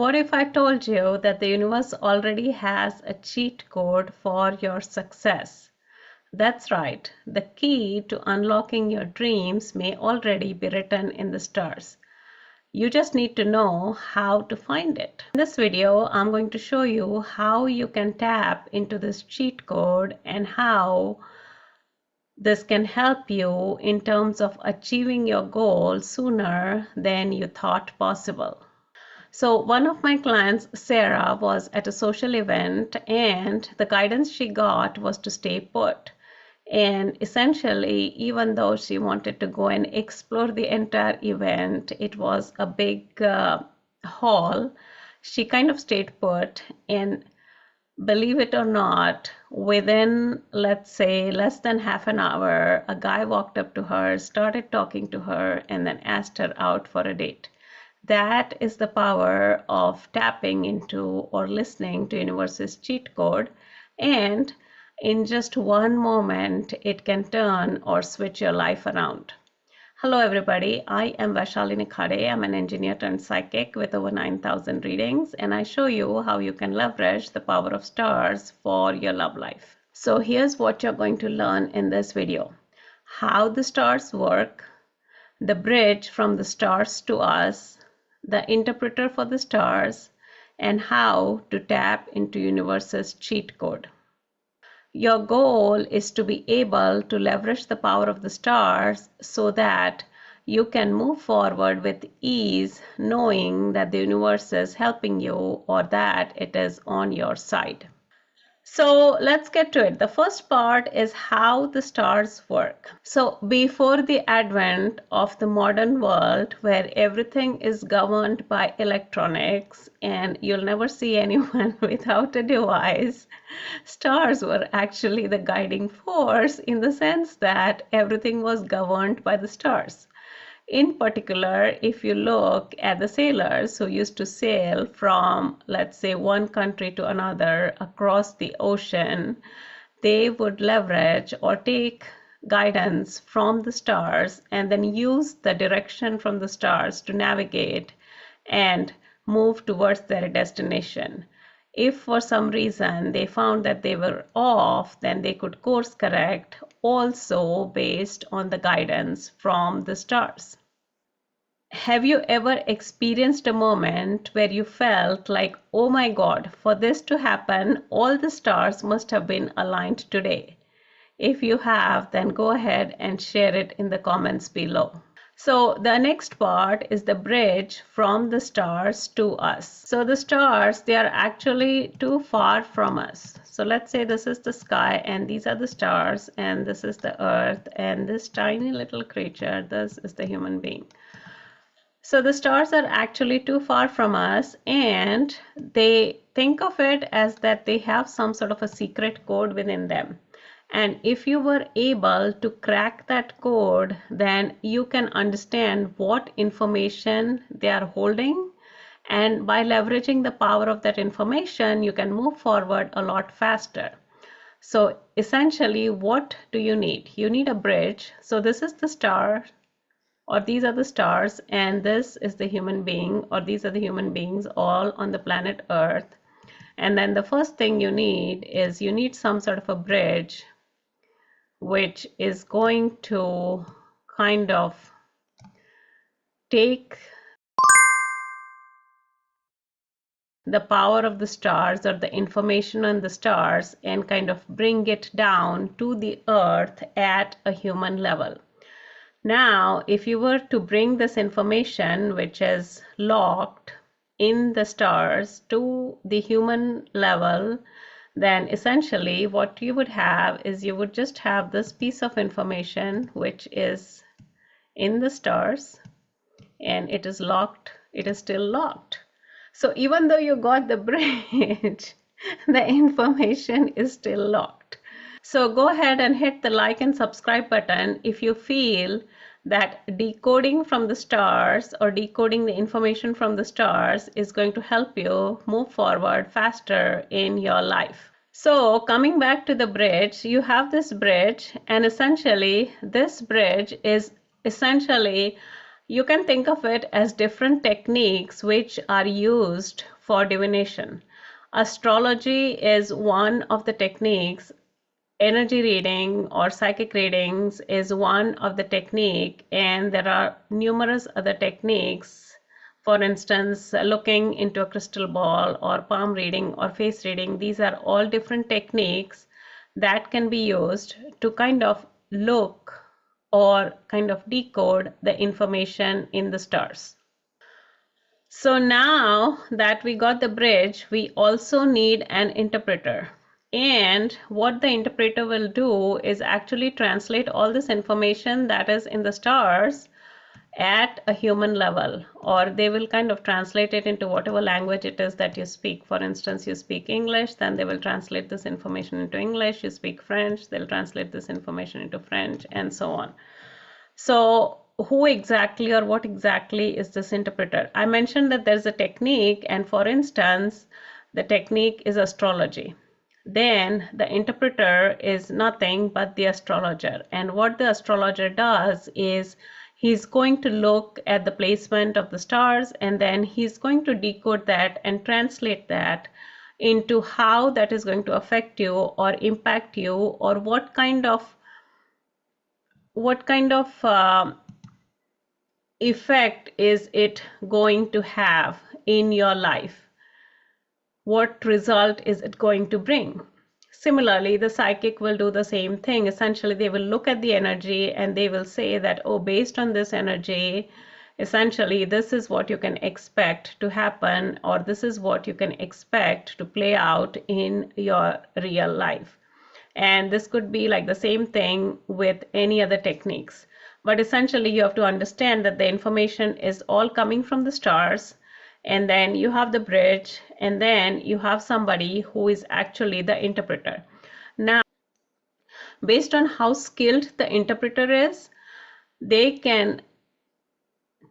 What if I told you that the universe already has a cheat code for your success? That's right. The key to unlocking your dreams may already be written in the stars. You just need to know how to find it. In this video, I'm going to show you how you can tap into this cheat code and how this can help you in terms of achieving your goal sooner than you thought possible. So one of my clients, Sarah, was at a social event and the guidance she got was to stay put. And essentially, even though she wanted to go and explore the entire event, it was a big hall, she kind of stayed put. And believe it or not, within, let's say, less than half an hour, a guy walked up to her, started talking to her, and then asked her out for a date. That is the power of tapping into or listening to universe's cheat code, and in just one moment it can turn or switch your life around. Hello everybody, I am Vaishali Khade. I'm an engineer turned psychic with over 9,000 readings, and I show you how you can leverage the power of stars for your love life. So here's what you're going to learn in this video: how the stars work, the bridge from the stars to us, the interpreter for the stars, and how to tap into universe's cheat code. Your goal is to be able to leverage the power of the stars so that you can move forward with ease, knowing that the universe is helping you or that it is on your side. So let's get to it. The first part is how the stars work. So before the advent of the modern world where everything is governed by electronics and you'll never see anyone without a device, stars were actually the guiding force in the sense that everything was governed by the stars. In particular, if you look at the sailors who used to sail from, let's say, one country to another across the ocean, they would leverage or take guidance from the stars and then use the direction from the stars to navigate and move towards their destination. If for some reason they found that they were off, then they could course correct also based on the guidance from the stars. Have you ever experienced a moment where you felt like, oh my God, for this to happen, all the stars must have been aligned today? If you have, then go ahead and share it in the comments below. So the next part is the bridge from the stars to us. So the stars, they are actually too far from us. So let's say this is the sky and these are the stars and this is the earth and this tiny little creature, this is the human being. So the stars are actually too far from us, and they think of it as that they have some sort of a secret code within them. And if you were able to crack that code, then you can understand what information they are holding. And by leveraging the power of that information, you can move forward a lot faster. So essentially, what do you need? You need a bridge. So this is the star, or these are the stars, and this is the human being, or these are the human beings all on the planet Earth. And then the first thing you need is you need some sort of a bridge which is going to kind of take the power of the stars or the information on the stars and kind of bring it down to the earth at a human level. Now, if you were to bring this information, which is locked in the stars, to the human level, then essentially what you would have is you would just have this piece of information which is in the stars and it is locked, it is still locked. So even though you got the bridge, the information is still locked. So go ahead and hit the like and subscribe button if you feel that decoding from the stars or decoding the information from the stars is going to help you move forward faster in your life. So coming back to the bridge, you have this bridge, and essentially this bridge is essentially You can think of it as different techniques which are used for divination. Astrology is one of the techniques. Energy reading or psychic readings is one of the technique, and there are numerous other techniques. For instance, looking into a crystal ball or palm reading or face reading, these are all different techniques that can be used to kind of look or kind of decode the information in the stars. So now that we got the bridge, we also need an interpreter. And what the interpreter will do is actually translate all this information that is in the stars at a human level, or they will kind of translate it into whatever language it is that you speak. For instance, you speak English, then they will translate this information into English. You speak French, they'll translate this information into French, and so on. So who exactly or what exactly is this interpreter? I mentioned that there's a technique, and for instance, the technique is astrology. Then the interpreter is nothing but the astrologer. And what the astrologer does is he's going to look at the placement of the stars, and then he's going to decode that and translate that into how that is going to affect you or impact you, or what kind of effect is it going to have in your life? What result is it going to bring? Similarly, the psychic will do the same thing. Essentially, they will look at the energy and they will say that, oh, based on this energy, essentially, this is what you can expect to happen, or this is what you can expect to play out in your real life. And this could be like the same thing with any other techniques. But essentially, you have to understand that the information is all coming from the stars, and then you have the bridge, and then you have somebody who is actually the interpreter. Now, based on how skilled the interpreter is, they can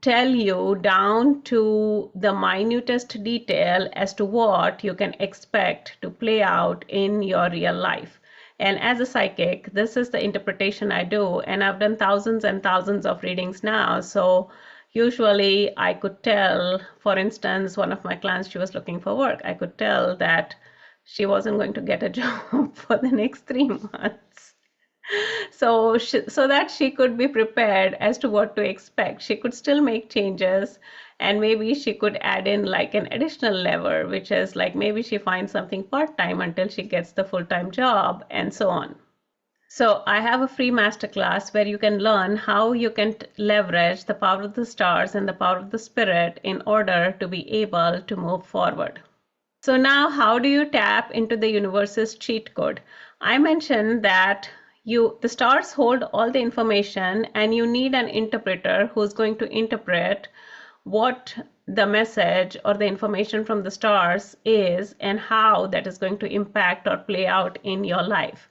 tell you down to the minutest detail as to what you can expect to play out in your real life. And as a psychic, this is the interpretation I do, and I've done thousands and thousands of readings now. So usually I could tell, for instance, one of my clients, she was looking for work. I could tell that she wasn't going to get a job for the next 3 months. So that she could be prepared as to what to expect. She could still make changes, and maybe she could add in like an additional lever, which is like maybe she finds something part-time until she gets the full-time job, and so on. So I have a free masterclass where you can learn how you can leverage the power of the stars and the power of the spirit in order to be able to move forward. So now, how do you tap into the universe's cheat code? I mentioned that the stars hold all the information, and you need an interpreter who's going to interpret what the message or the information from the stars is and how that is going to impact or play out in your life.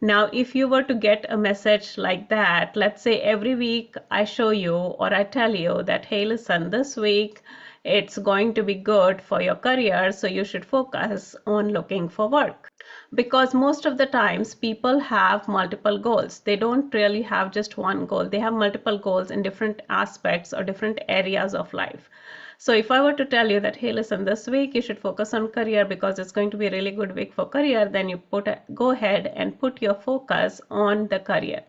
Now, if you were to get a message like that, let's say every week I show you or I tell you that, hey, listen, this week it's going to be good for your career, so you should focus on looking for work. Because most of the times people have multiple goals. They don't really have just one goal. They have multiple goals in different aspects or different areas of life. So if I were to tell you that, hey, listen, this week you should focus on career because it's going to be a really good week for career, then you go ahead and put your focus on the career.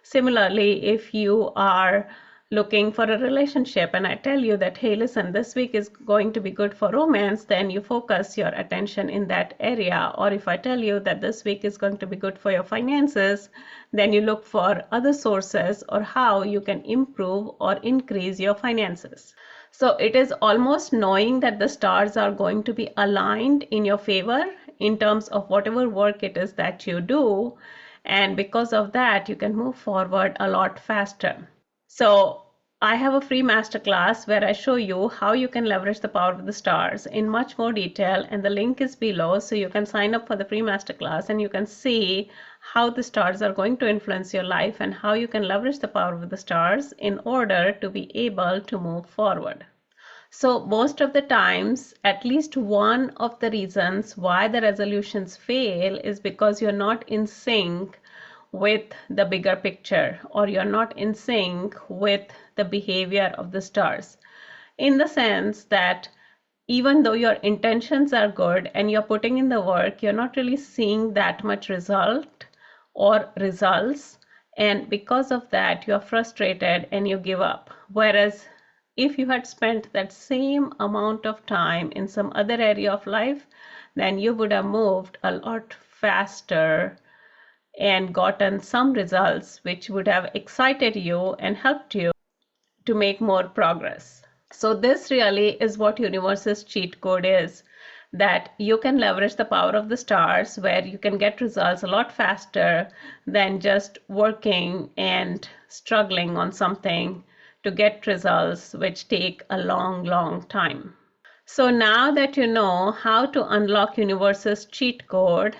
Similarly, if you are looking for a relationship and I tell you that, hey, listen, this week is going to be good for romance, then you focus your attention in that area. Or if I tell you that this week is going to be good for your finances, then you look for other sources or how you can improve or increase your finances. So it is almost knowing that the stars are going to be aligned in your favor in terms of whatever work it is that you do. And because of that, you can move forward a lot faster. So I have a free masterclass where I show you how you can leverage the power of the stars in much more detail, and the link is below, so you can sign up for the free masterclass and you can see how the stars are going to influence your life and how you can leverage the power of the stars in order to be able to move forward. So most of the times, at least one of the reasons why the resolutions fail is because you're not in sync with the bigger picture, or you're not in sync with the behavior of the stars, in the sense that even though your intentions are good and you're putting in the work, you're not really seeing that much result or results. And because of that, you're frustrated and you give up. Whereas if you had spent that same amount of time in some other area of life, then you would have moved a lot faster and gotten some results which would have excited you and helped you to make more progress. So this really is what universe's cheat code is, that you can leverage the power of the stars where you can get results a lot faster than just working and struggling on something to get results which take a long time. So now that you know how to unlock universe's cheat code,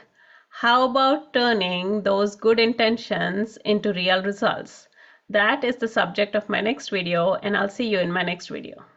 how about turning those good intentions into real results? That is the subject of my next video, and I'll see you in my next video.